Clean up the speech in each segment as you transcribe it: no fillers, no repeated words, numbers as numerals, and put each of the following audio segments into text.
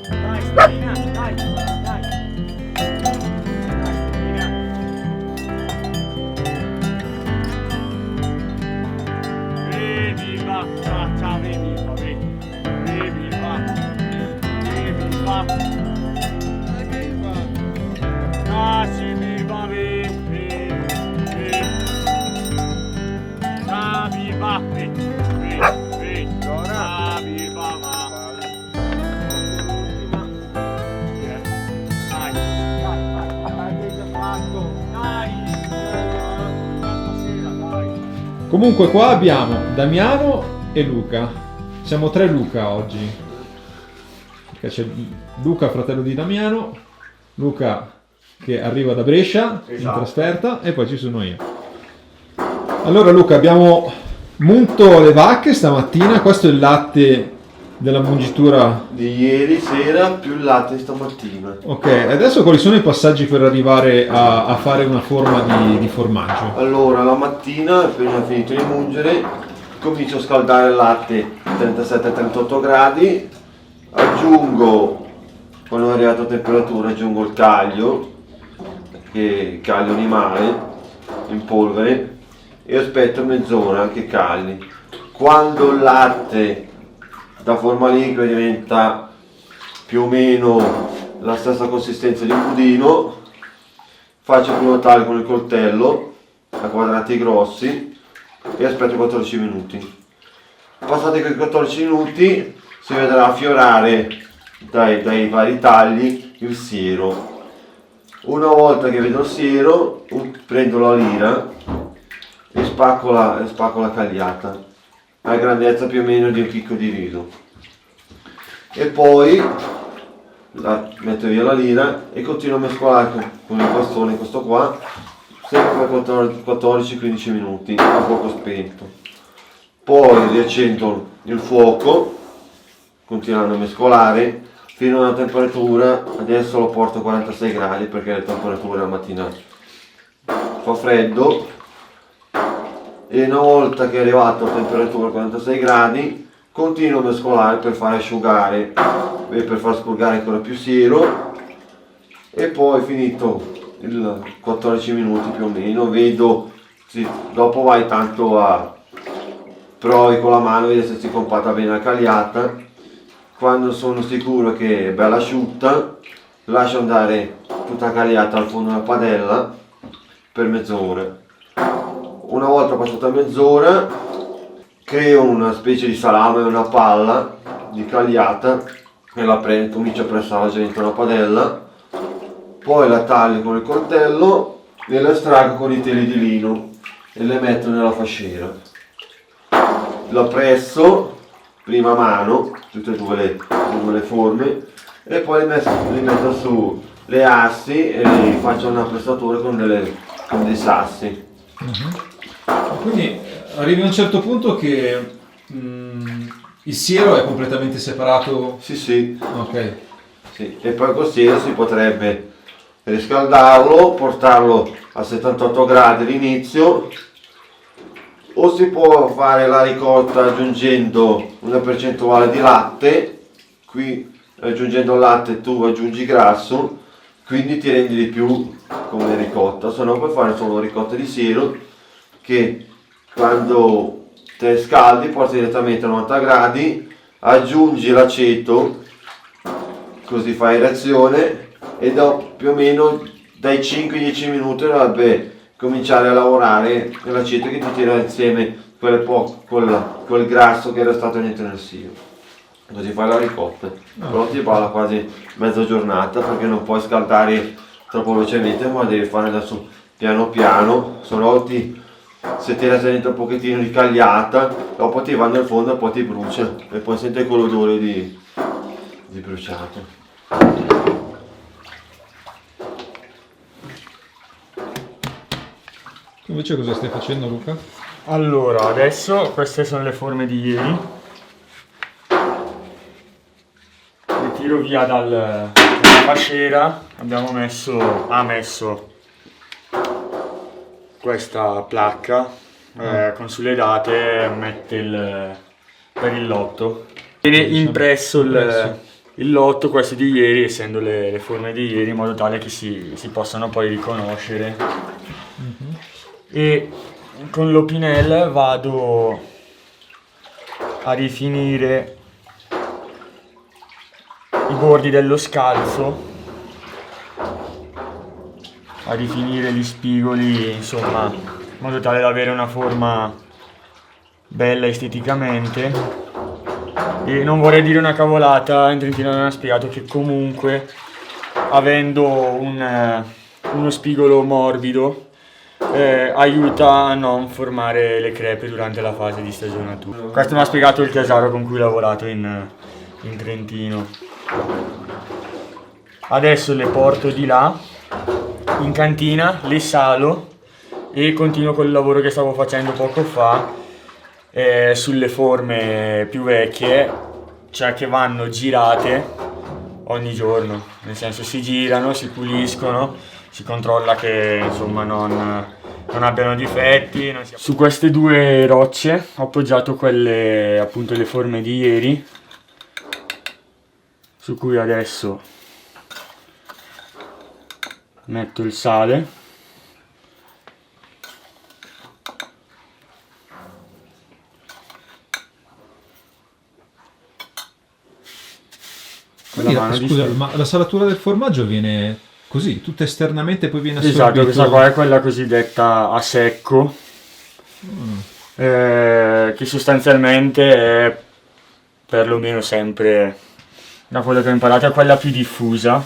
Dai, Stelina, dai, dai. Dai, Stelina. Vedi, va, ciao, vedi, va, vedi. Vedi, va. Vedi, va. Ah, sì, viva, vedi, vedi. Ah, viva, vedi, vedi, vedi. Ah, viva, ma. Dai, che già fatto, dai, stasera, dai. Comunque qua abbiamo Damiano e Luca. Siamo tre Luca oggi. Perché c'è Luca, fratello di Damiano, Luca che arriva da Brescia in Esatto. trasferta e poi ci sono io. Allora Luca, abbiamo munto le vacche stamattina, questo è il latte della mungitura. Di ieri sera più il latte stamattina. Ok, adesso quali sono i passaggi per arrivare a fare una forma di formaggio? Allora, la mattina, appena finito di mungere, comincio a scaldare il latte a 37-38 gradi, aggiungo, quando è arrivato a temperatura, aggiungo il caglio, che è caglio animale, in polvere, e aspetto mezz'ora che calli. Quando il latte da forma liquida diventa più o meno la stessa consistenza di un budino, faccio il primo taglio con il coltello a quadrati grossi e aspetto 14 minuti. Passati quei 14 minuti si vedrà affiorare dai vari tagli il siero. Una volta che vedo il siero, prendo la lira e spacco la cagliata a grandezza più o meno di un chicco di riso, e poi metto via la lira e continuo a mescolare con il bastone, questo qua, sempre per 14-15 minuti a fuoco spento. Poi riaccendo il fuoco continuando a mescolare fino a una temperatura, adesso lo porto a 46 gradi perché la temperatura la mattina fa freddo, e una volta che è arrivato a temperatura 46 gradi continuo a mescolare per far asciugare e per far spurgare ancora più siero, e poi finito il 14 minuti più o meno vedo, dopo vai tanto a provi con la mano, vedi se si compatta bene la cagliata. Quando sono sicuro che è bella asciutta lascio andare tutta la cagliata al fondo della padella per mezz'ora. Una volta passata mezz'ora creo una specie di salame, una palla di cagliata e la prendo, comincio a pressarla dentro la padella, poi la taglio con il coltello e la estraggo con i teli di lino e le metto nella fasciera. La presso prima a mano, tutte e due le forme, e poi le metto su le assi e le faccio una pressatura con dei sassi. Quindi arrivi a un certo punto che il siero è completamente separato. Sì, sì. Ok. Sì. E poi col siero si potrebbe riscaldarlo, portarlo a 78 gradi all'inizio, o si può fare la ricotta aggiungendo una percentuale di latte. Qui aggiungendo il latte tu aggiungi grasso, quindi ti rendi di più come ricotta, se no puoi fare solo ricotta di siero, che quando te scaldi porti direttamente a 90 gradi, aggiungi l'aceto, così fai reazione, e dopo più o meno dai 5-10 minuti dovrebbe cominciare a lavorare l'aceto che ti tira insieme quel grasso che era stato dentro nel siero. Così fai la ricotta, però ti parla quasi mezza giornata perché non puoi scaldare troppo velocemente, ma devi fare adesso piano piano, se no se tira dentro un pochettino di cagliata, dopo ti va nel fondo e poi ti brucia e poi senti quell'odore di bruciato. Tu invece cosa stai facendo, Luca? Allora, adesso queste sono le forme di ieri. Le tiro via dalla fasciera. Abbiamo messo questa placca con sulle date, mette il per il lotto. Viene impresso il lotto, questo di ieri, essendo le forme di ieri, in modo tale che si possano poi riconoscere. E con l'Opinel vado a rifinire i bordi dello scalzo, a rifinire gli spigoli, insomma, in modo tale da avere una forma bella esteticamente. E non vorrei dire una cavolata, in Trentino non ha spiegato che comunque, avendo uno spigolo morbido, aiuta a non formare le crepe durante la fase di stagionatura. Questo mi ha spiegato il casaro con cui ho lavorato in Trentino. Adesso le porto di là, in cantina, le salo e continuo col lavoro che stavo facendo poco fa sulle forme più vecchie, cioè che vanno girate ogni giorno, nel senso si girano, si puliscono, si controlla che insomma non abbiano difetti. Su queste due rocce ho appoggiato quelle, appunto, le forme di ieri, su cui adesso metto il sale. Quindi, scusa, ma la salatura del formaggio avviene così, tutta esternamente, poi viene assorbito? Esatto, questa qua è quella cosiddetta a secco, che sostanzialmente è perlomeno sempre, da quello che ho imparato, è quella più diffusa.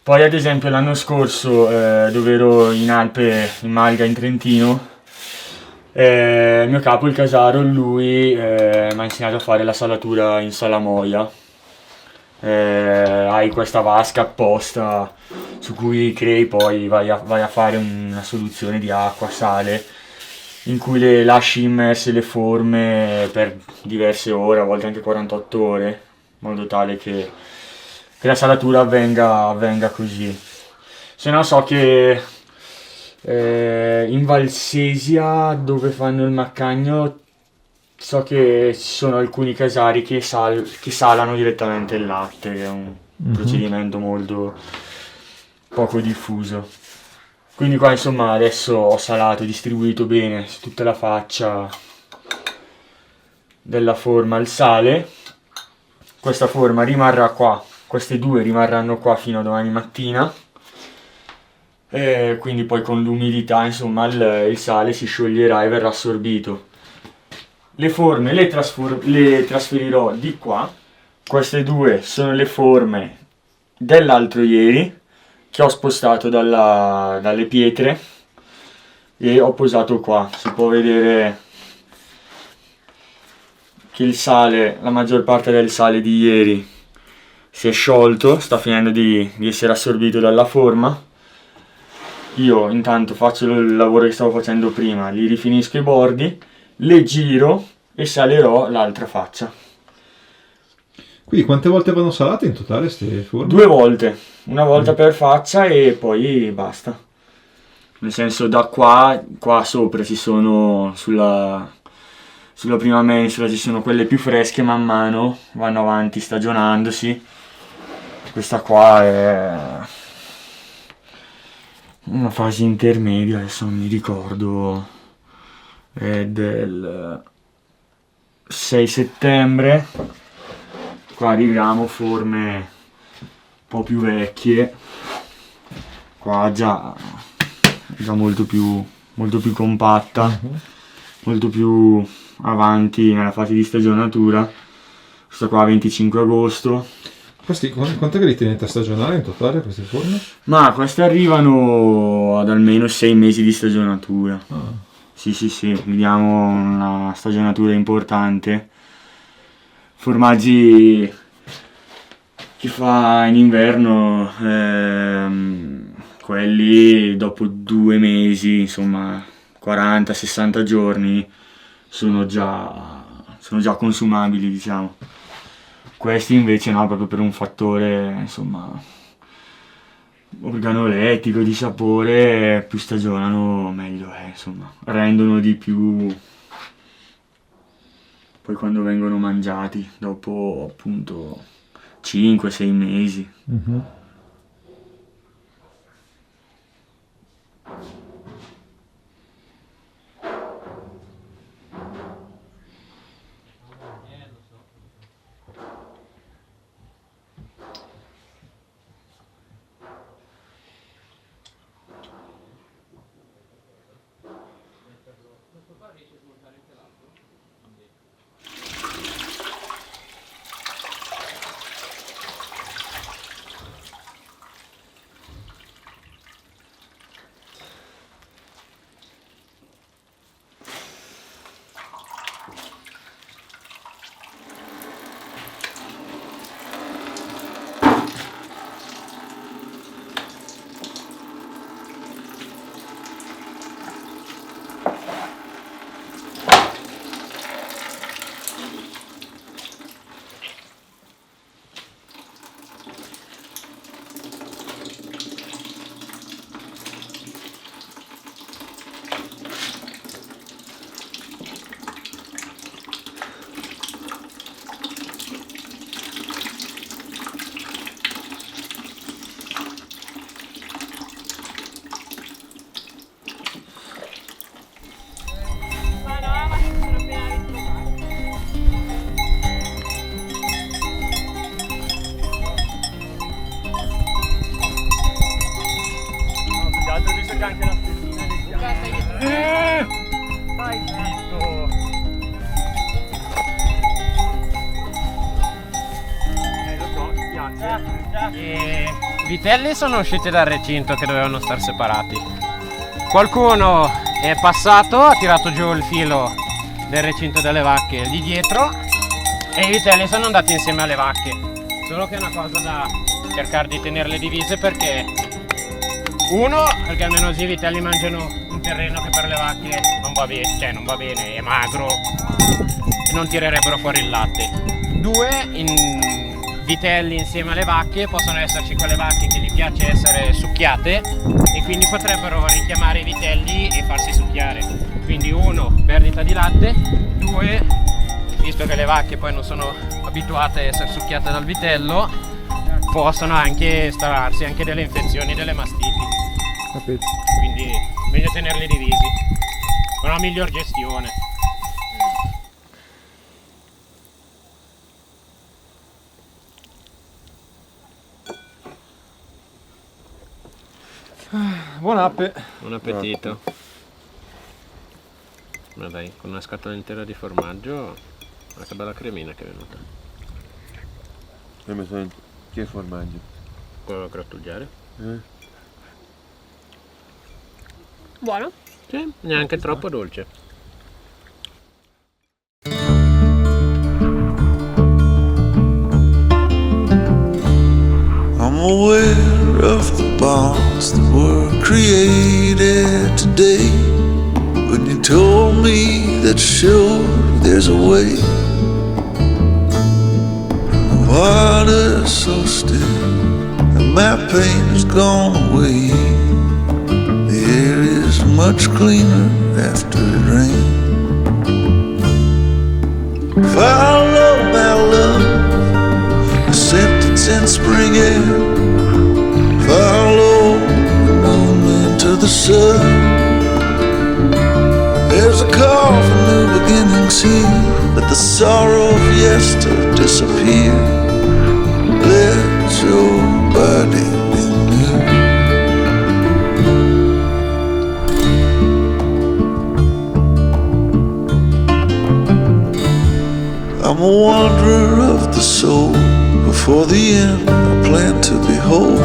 Poi ad esempio l'anno scorso, dove ero in Alpe, in Malga, in Trentino, il mio capo, il casaro, lui mi ha insegnato a fare la salatura in salamoia. Hai questa vasca apposta su cui crei, poi vai a fare una soluzione di acqua, sale, in cui le lasci immerse le forme per diverse ore, a volte anche 48 ore, in modo tale che la salatura avvenga così. Se no, so che in Valsesia, dove fanno il Maccagno, so che ci sono alcuni casari che salano direttamente il latte, che è un procedimento molto poco diffuso. Quindi qua, insomma, adesso ho salato, distribuito bene su tutta la faccia della forma il sale. Questa forma rimarrà qua, queste due rimarranno qua fino a domani mattina. E quindi poi con l'umidità, insomma, il sale si scioglierà e verrà assorbito. Le forme le trasferirò di qua. Queste due sono le forme dell'altro ieri, che ho spostato dalle pietre e ho posato qua. Si può vedere che il sale, la maggior parte del sale di ieri si è sciolto, sta finendo di essere assorbito dalla forma. Io intanto faccio il lavoro che stavo facendo prima, li rifinisco i bordi, le giro e salerò l'altra faccia. Quindi quante volte vanno salate in totale queste forme? 2 volte, una volta per faccia e poi basta. Nel senso, da qua sopra ci sono, sulla prima mensola ci sono quelle più fresche, man mano vanno avanti stagionandosi. Questa qua è una fase intermedia, adesso non mi ricordo, è del 6 settembre. Qua arriviamo forme un po' più vecchie, qua già molto più compatta, molto più avanti nella fase di stagionatura. Questa qua 25 agosto. Questi quanto che li tenete a stagionare in totale queste forme? Ma queste arrivano ad almeno 6 mesi di stagionatura. Sì, vediamo una stagionatura importante. Formaggi che fa in inverno, quelli dopo 2 mesi, insomma 40-60 giorni, sono già consumabili, diciamo. Questi invece no, proprio per un fattore, insomma, organolettico, di sapore, più stagionano meglio è, insomma, rendono di più. poi quando vengono mangiati, dopo appunto 5-6 mesi. Anche la stessina stai zitto. Lo so, ti piace. I vitelli sono usciti dal recinto che dovevano star separati. Qualcuno è passato, ha tirato giù il filo del recinto delle vacche lì dietro e i vitelli sono andati insieme alle vacche. Solo che è una cosa da cercare di tenerle divise perché almeno così i vitelli mangiano un terreno che per le vacche non va bene, non va bene, è magro e non tirerebbero fuori il latte. 2, vitelli insieme alle vacche possono esserci quelle vacche che gli piace essere succhiate e quindi potrebbero richiamare i vitelli e farsi succhiare. Quindi 1, perdita di latte, 2, visto che le vacche poi non sono abituate a essere succhiate dal vitello, possono anche strarsi anche delle infezioni delle mastiti. Capito? Quindi meglio tenerli divisi, con una miglior gestione. Buon appe. Buon appetito. Ma dai, con una scatola intera di formaggio, ma che bella cremina che è venuta. Hai messo che formaggio? Quello da grattugiare? Buono? Sì, neanche troppo dolce. I'm aware of the bonds that were created today. When you told me that sure there's a way. The water's so still and my pain has gone away. The air is much cleaner after it rains. Follow my love, the sentence in spring air. Follow the moon into the sun. There's a call for new beginnings here. Let the sorrow of yester disappear. Let your body be new. I'm a wanderer of the soul. Before the end I plan to behold,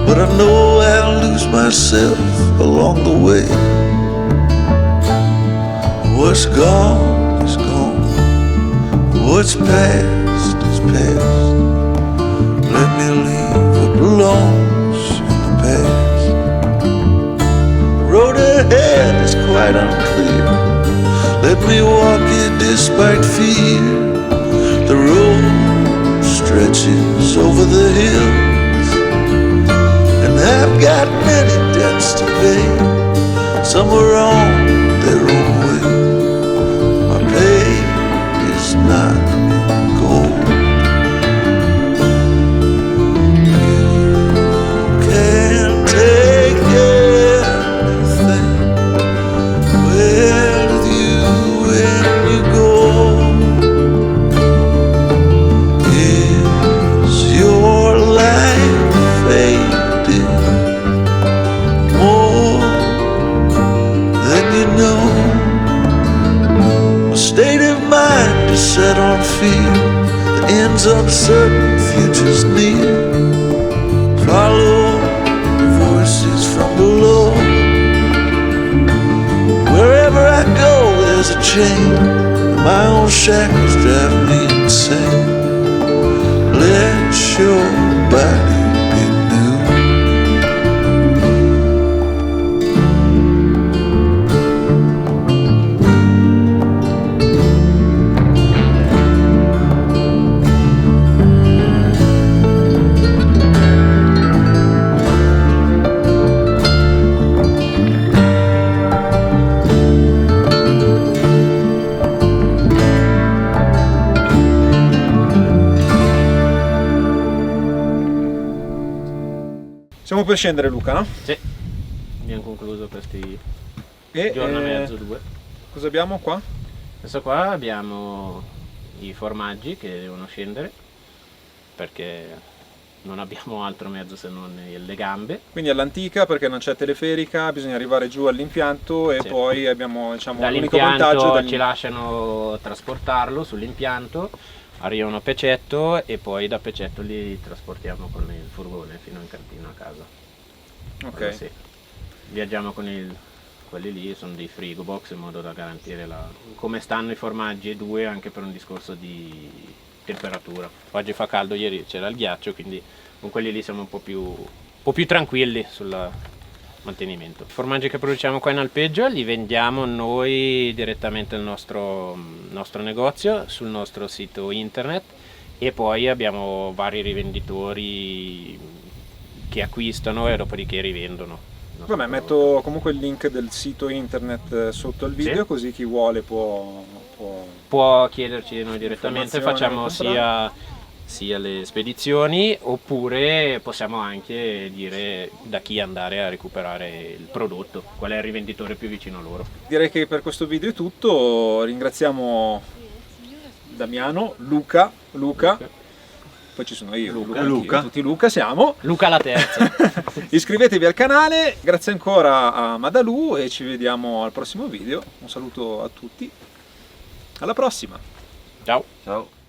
but I know I'll lose myself along the way. What's gone is gone. What's past is past. Let me leave what belongs in the past. The road ahead is quite unclear. Let me walk it despite fear. The road stretches over the hills, and I've got many debts to pay. Some are on their own way. My pain field that ends uncertain, future's near. Follow the voices from below. Wherever I go, there's a chain. My own shackles drive me insane. Let your body be new. Siamo per scendere, Luca, no? Sì, abbiamo concluso questi E giorno e mezzo, 2. cosa abbiamo qua? Adesso qua abbiamo i formaggi che devono scendere perché non abbiamo altro mezzo se non le gambe. Quindi all'antica, perché non c'è teleferica, bisogna arrivare giù all'impianto e Sì. poi abbiamo, diciamo, l'unico vantaggio Dall'impianto ci lasciano trasportarlo sull'impianto, arrivano a Pecetto e poi da Pecetto li trasportiamo con il furgone fino in cantina a casa. Ok. Sì. Viaggiamo con quelli lì, sono dei frigo box in modo da garantire come stanno i formaggi, 2 anche per un discorso di temperatura. Oggi fa caldo, ieri c'era il ghiaccio, quindi con quelli lì siamo un po' più tranquilli sul mantenimento. I formaggi che produciamo qua in alpeggio li vendiamo noi direttamente al nostro negozio, sul nostro sito internet, e poi abbiamo vari rivenditori che acquistano e dopodiché rivendono. Vabbè, metto comunque il link del sito internet sotto il video, Sì. così chi vuole può Può chiederci noi direttamente, Informazioni facciamo da sia le spedizioni, oppure possiamo anche dire da chi andare a recuperare il prodotto, qual è il rivenditore più vicino a loro. Direi che per questo video è tutto. Ringraziamo Damiano, Luca, poi ci sono io, Luca. tutti Luca siamo. Luca la terza. Iscrivetevi al canale, grazie ancora a Madalu e ci vediamo al prossimo video. Un saluto a tutti, alla prossima. Ciao. Ciao.